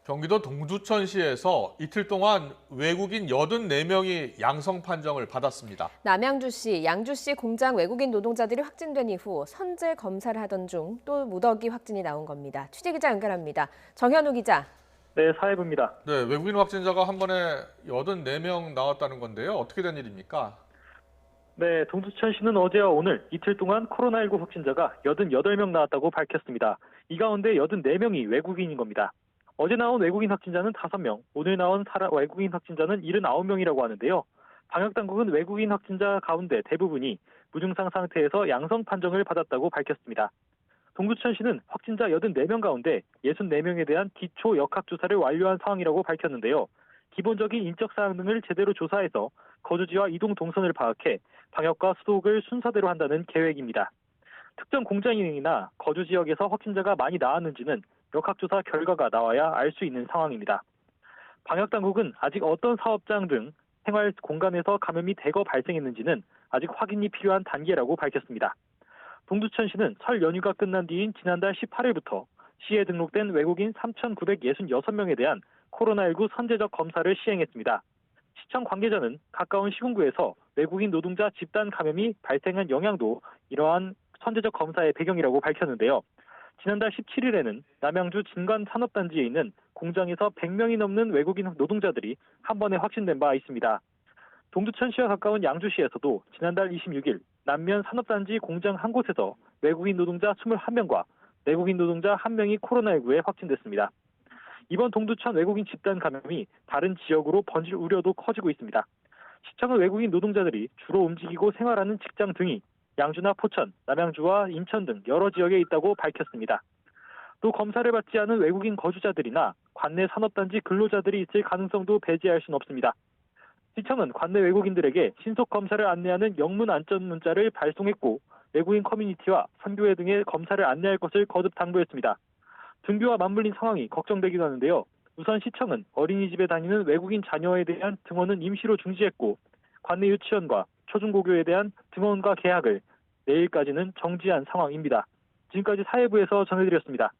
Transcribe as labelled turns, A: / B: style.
A: 경기도 동두천시에서 이틀 동안 외국인 84명이 양성 판정을 받았습니다.
B: 남양주시, 양주시 공장 외국인 노동자들이 확진된 이후 선제 검사를 하던 중 또 무더기 확진이 나온 겁니다. 취재기자 연결합니다. 정현우 기자.
C: 네, 사회부입니다.
A: 네, 외국인 확진자가 한 번에 84명 나왔다는 건데요. 어떻게 된 일입니까?
C: 네, 동두천시는 어제와 오늘 이틀 동안 코로나19 확진자가 88명 나왔다고 밝혔습니다. 이 가운데 84명이 외국인인 겁니다. 어제 나온 외국인 확진자는 5명, 오늘 나온 외국인 확진자는 79명이라고 하는데요. 방역당국은 외국인 확진자 가운데 대부분이 무증상 상태에서 양성 판정을 받았다고 밝혔습니다. 동두천시는 확진자 84명 가운데 64명에 대한 기초 역학조사를 완료한 상황이라고 밝혔는데요. 기본적인 인적 사항 등을 제대로 조사해서 거주지와 이동 동선을 파악해 방역과 수독을 순서대로 한다는 계획입니다. 특정 공장이나 거주 지역에서 확진자가 많이 나왔는지는 역학조사 결과가 나와야 알 수 있는 상황입니다. 방역당국은 아직 어떤 사업장 등 생활 공간에서 감염이 대거 발생했는지는 아직 확인이 필요한 단계라고 밝혔습니다. 동두천시는 설 연휴가 끝난 뒤인 지난달 18일부터 시에 등록된 외국인 3,966명에 대한 코로나19 선제적 검사를 시행했습니다. 시청 관계자는 가까운 시군구에서 외국인 노동자 집단 감염이 발생한 영향도 이러한 선제적 검사의 배경이라고 밝혔는데요. 지난달 17일에는 남양주 진관산업단지에 있는 공장에서 100명이 넘는 외국인 노동자들이 한 번에 확진된 바 있습니다. 동두천시와 가까운 양주시에서도 지난달 26일 남면 산업단지 공장 한 곳에서 외국인 노동자 21명과 내국인 노동자 1명이 코로나19에 확진됐습니다. 이번 동두천 외국인 집단 감염이 다른 지역으로 번질 우려도 커지고 있습니다. 시청은 외국인 노동자들이 주로 움직이고 생활하는 직장 등이 양주나 포천, 남양주와 인천 등 여러 지역에 있다고 밝혔습니다. 또 검사를 받지 않은 외국인 거주자들이나 관내 산업단지 근로자들이 있을 가능성도 배제할 수는 없습니다. 시청은 관내 외국인들에게 신속 검사를 안내하는 영문 안전 문자를 발송했고 외국인 커뮤니티와 선교회 등의 검사를 안내할 것을 거듭 당부했습니다. 등교와 맞물린 상황이 걱정되기도 하는데요. 우선 시청은 어린이집에 다니는 외국인 자녀에 대한 등원은 임시로 중지했고 관내 유치원과 초중고교에 대한 등원과 개학을 내일까지는 정지한 상황입니다. 지금까지 사회부에서 전해드렸습니다.